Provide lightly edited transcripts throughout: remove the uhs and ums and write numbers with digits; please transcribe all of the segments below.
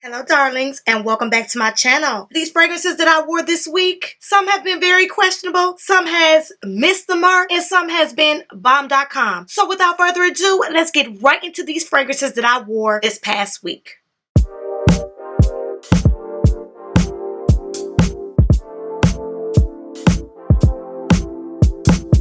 Hello darlings, and welcome back to my channel. These fragrances that I wore this week, some have been very questionable, some has missed the mark, and some has been bomb.com. So without further ado, let's get right into these fragrances that I wore this past week.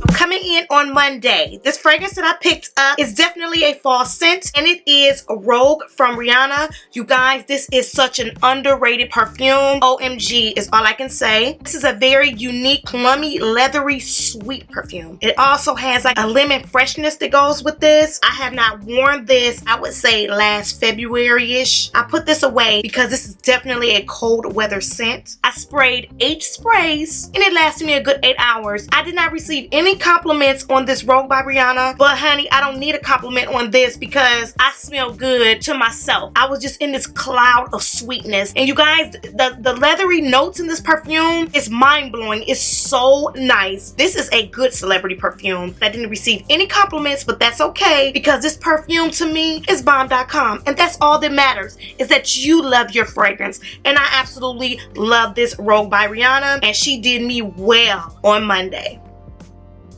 Coming in on Monday, this fragrance that I picked up is definitely a fall scent, and it is Rogue from Rihanna. You guys, this is such an underrated perfume. OMG is all I can say. This is a very unique, plummy, leathery, sweet perfume. It also has like a lemon freshness that goes with this. I have not worn this, I would say last February-ish. I put this away because this is definitely a cold weather scent. I sprayed 8 sprays and it lasted me a good 8 hours. I did not receive any compliments on this Rogue by Rihanna, but honey, I don't need a compliment on this because I smell good to myself. I was just in this cloud of sweetness, and you guys, the leathery notes in this perfume is mind-blowing. It's so nice. This is a good celebrity perfume. I didn't receive any compliments, but that's okay because this perfume to me is bomb.com, and that's all that matters, is that you love your fragrance. And I absolutely love this Rogue by Rihanna, and she did me well on Monday.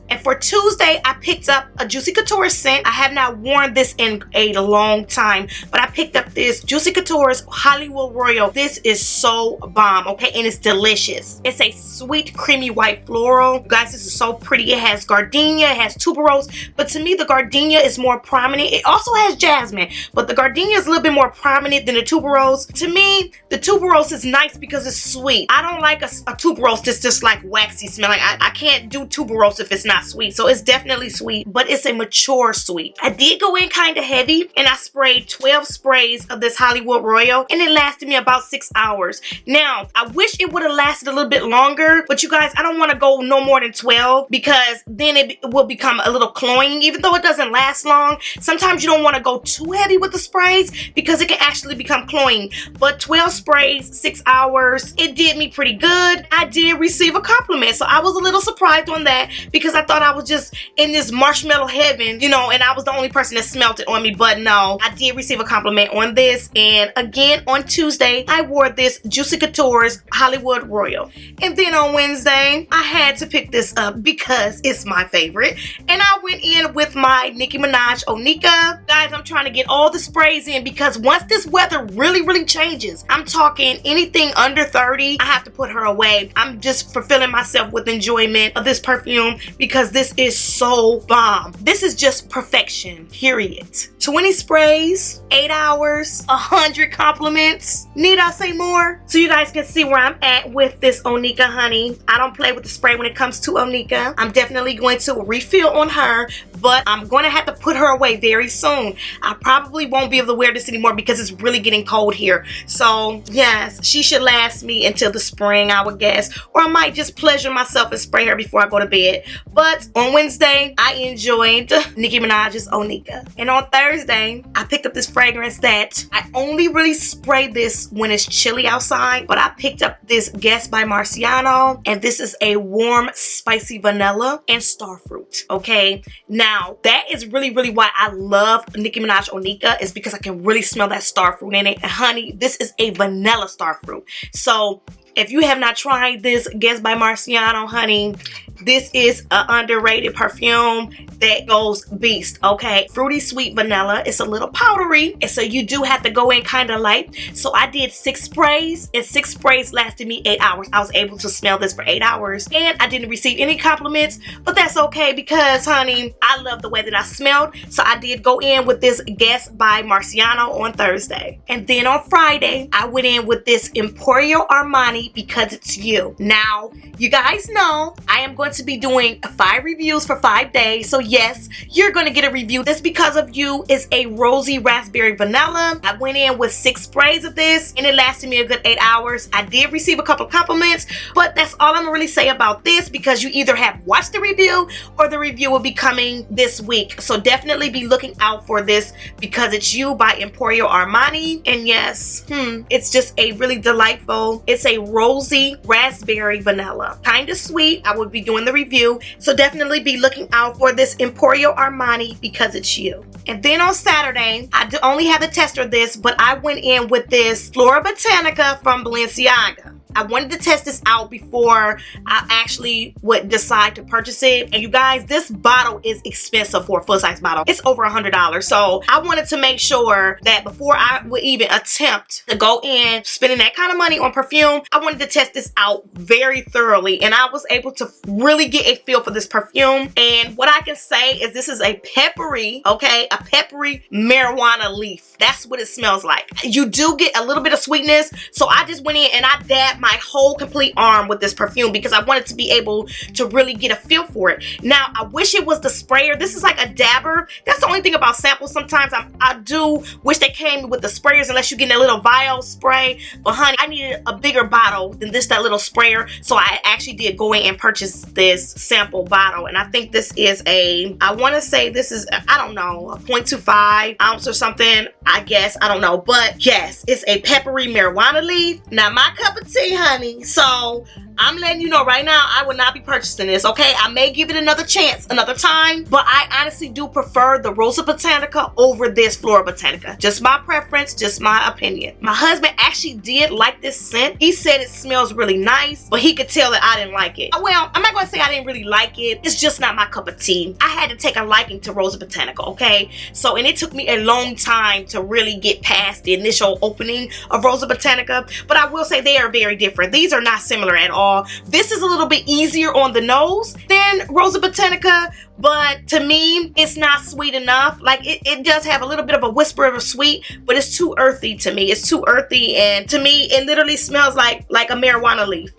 And for Tuesday, I picked up a Juicy Couture scent. I have not worn this in a long time, but I picked up this Juicy Couture's Hollywood Royal. This is so bomb, okay? And it's delicious. It's a sweet, creamy white floral. You guys, this is so pretty. It has gardenia, it has tuberose, but to me, the gardenia is more prominent. It also has jasmine, but the gardenia is a little bit more prominent than the tuberose. To me, the tuberose is nice because it's sweet. I don't like a tuberose that's just like waxy smelling. I can't do tuberose if it's not sweet. So it's definitely sweet, but it's a mature sweet. I did go in kind of heavy, and I sprayed 12 sprays of this Hollywood Royal, and it lasted me about 6 hours. Now, I wish it would have lasted a little bit longer, but you guys, I don't want to go no more than 12 because then it will become a little cloying, even though it doesn't last long. Sometimes you don't want to go too heavy with the sprays because it can actually become cloying, but 12 sprays, 6 hours, it did me pretty good. I did receive a compliment, so I was a little surprised on that because I thought I was just in this marshmallow heaven, you know, and I was the only person that smelt it on me, but no, I did receive a compliment on this. And again, on Tuesday, I wore this Juicy Couture's Hollywood Royal. And then on Wednesday, I had to pick this up because it's my favorite. And I went in with my Nicki Minaj Onika. Guys, I'm trying to get all the sprays in because once this weather really changes, I'm talking anything under 30, I have to put her away. I'm just fulfilling myself with enjoyment of this perfume because this is so bomb. This is just perfection, period. 20 sprays, 8 hours, 100 compliments. Need I say more? So you guys can see where I'm at with this Onika, honey. I don't play with the spray when it comes to Onika. I'm definitely going to refill on her, but I'm going to have to put her away very soon. I probably won't be able to wear this anymore because it's really getting cold here. So yes, she should last me until the spring, I would guess. Or I might just pleasure myself and spray her before I go to bed. But on Wednesday, I enjoyed Nicki Minaj's Onika. And on Thursday, I picked up this fragrance that I only really spray this when it's chilly outside. But I picked up this Guest by Marciano. And this is a warm, spicy vanilla and starfruit. Okay? Now, that is really why I love Nicki Minaj Onika, is because I can really smell that starfruit in it. And honey, this is a vanilla starfruit. So if you have not tried this Guest by Marciano, honey, this is an underrated perfume that goes beast, okay? Fruity sweet vanilla. It's a little powdery, and so you do have to go in kind of light. So I did 6 sprays, and 6 sprays lasted me 8 hours. I was able to smell this for 8 hours, and I didn't receive any compliments, but that's okay because, honey, I love the way that I smelled. So I did go in with this Guest by Marciano on Thursday. And then on Friday, I went in with this Emporio Armani Because It's You. Now, you guys know I am going to be doing 5 reviews for 5 days. So yes, you're going to get a review. This Because of You is a rosy raspberry vanilla. I went in with 6 sprays of this and it lasted me a good 8 hours. I did receive a couple compliments, but that's all I'm gonna really say about this because you either have watched the review or the review will be coming this week. So definitely be looking out for this Because It's You by Emporio Armani. And yes, it's just a really delightful, it's a Rosy Raspberry Vanilla. Kind of sweet. I will be doing the review, so definitely be looking out for this Emporio Armani Because It's You. And then on Saturday, I only have the tester of this, but I went in with this Flora Botanica from Balenciaga. I wanted to test this out before I actually would decide to purchase it. And you guys, this bottle is expensive for a full-size bottle. It's over $100. So I wanted to make sure that before I would even attempt to go in spending that kind of money on perfume, I wanted to test this out very thoroughly. And I was able to really get a feel for this perfume. And what I can say is this is a peppery, okay, a peppery marijuana leaf. That's what it smells like. You do get a little bit of sweetness. So I just went in and I dabbed my whole complete arm with this perfume because I wanted to be able to really get a feel for it. Now, I wish it was the sprayer. This is like a dabber. That's the only thing about samples. Sometimes I do wish they came with the sprayers unless you get a little vial spray. But honey, I needed a bigger bottle than that little sprayer. So I actually did go in and purchase this sample bottle. And I think this is I want to say this is, I don't know, a 0.25 ounce or something, I guess. I don't know. But yes, it's a peppery marijuana leaf. Now, my cup of tea, honey. So I'm letting you know right now, I will not be purchasing this, okay? I may give it another chance, another time, but I honestly do prefer the Rosa Botanica over this Flora Botanica. Just my preference, just my opinion. My husband actually did like this scent. He said it smells really nice, but he could tell that I didn't like it. Well, I'm not gonna say I didn't really like it. It's just not my cup of tea. I had to take a liking to Rosa Botanica, okay? So, and it took me a long time to really get past the initial opening of Rosa Botanica, but I will say they are very different. These are not similar at all. This is a little bit easier on the nose than Rosa Botanica, but to me, it's not sweet enough. Like, it does have a little bit of a whisper of a sweet, but it's too earthy to me. It's too earthy, and to me, it literally smells like a marijuana leaf.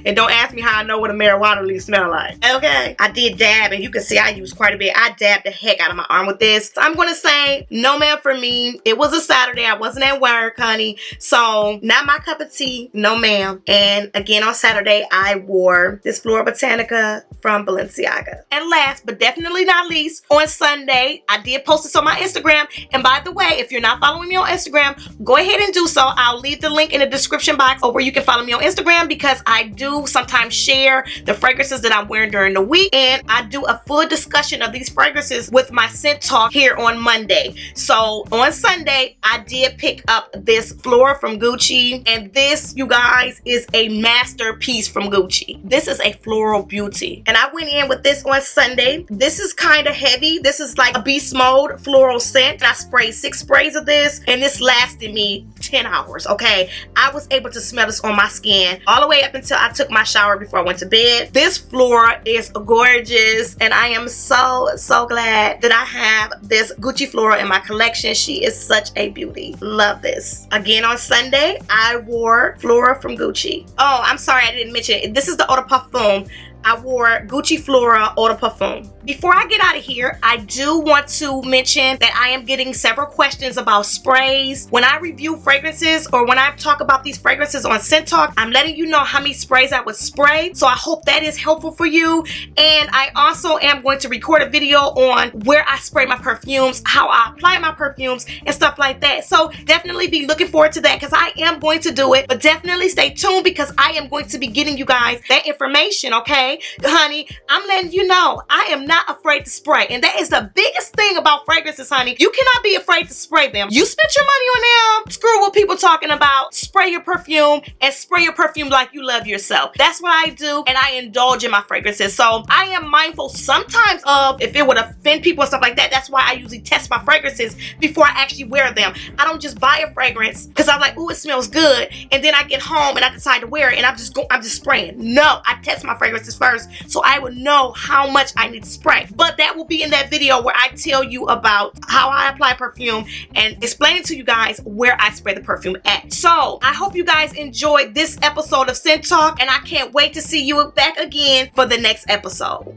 And don't ask me how I know what a marijuana leaf smells like. Okay, I did dab, and you can see I used quite a bit. I dabbed the heck out of my arm with this. So I'm gonna say, no ma'am for me. It was a Saturday. I wasn't at work, honey. So, not my cup of tea. No ma'am. And again, on Saturday, I wore this Flora Botanica from Balenciaga. And last but definitely not least, on Sunday, I did post this on my Instagram. And by the way, if you're not following me on Instagram, go ahead and do so. I'll leave the link in the description box or where you can follow me on Instagram, because I do sometimes share the fragrances that I'm wearing during the week. And I do a full discussion of these fragrances with my scent talk here on Monday. So on Sunday, I did pick up this Flora from Gucci. And this, you guys, is a masterpiece from Gucci. This is a floral beauty. And I went in with this on Sunday. This is kind of heavy. This is like a beast mode floral scent. I sprayed 6 sprays of this, and this lasted me 10 hours, okay? I was able to smell this on my skin all the way up until I took my shower before I went to bed. This Flora is gorgeous, and I am so glad that I have this Gucci Flora in my collection. She is such a beauty. Love this. Again, on Sunday, I wore Flora from Gucci. Oh, I'm sorry I didn't mention it. This is the Eau de Parfum. I wore Gucci Flora Eau de Parfum. Before I get out of here, I do want to mention that I am getting several questions about sprays. When I review fragrances or when I talk about these fragrances on Scent Talk, I'm letting you know how many sprays I would spray. So I hope that is helpful for you. And I also am going to record a video on where I spray my perfumes, how I apply my perfumes, and stuff like that. So definitely be looking forward to that, because I am going to do it. But definitely stay tuned, because I am going to be getting you guys that information, okay? Honey, I'm letting you know I am not afraid to spray, and that is the biggest thing about fragrances, honey. You cannot be afraid to spray them. You spent your money on them. Screw what people talking about. Spray your perfume, and spray your perfume like you love yourself. That's what I do, and I indulge in my fragrances. So I am mindful sometimes of if it would offend people and stuff like that. That's why I usually test my fragrances before I actually wear them. I don't just buy a fragrance because I'm like, ooh, it smells good, and then I get home and I decide to wear it, and I'm just spraying. No, I test my fragrances first, so I would know how much I need to spray. But that will be in that video where I tell you about how I apply perfume and explain to you guys where I spray the perfume at. So I hope you guys enjoyed this episode of Scent Talk, and I can't wait to see you back again for the next episode.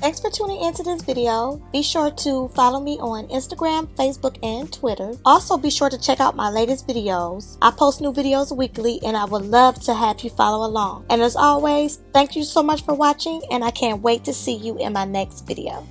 Thanks for tuning into this video. Be sure to follow me on Instagram, Facebook, and Twitter. Also, be sure to check out my latest videos. I post new videos weekly, and I would love to have you follow along. And as always, thank you so much for watching, and I can't wait to see you in my next video.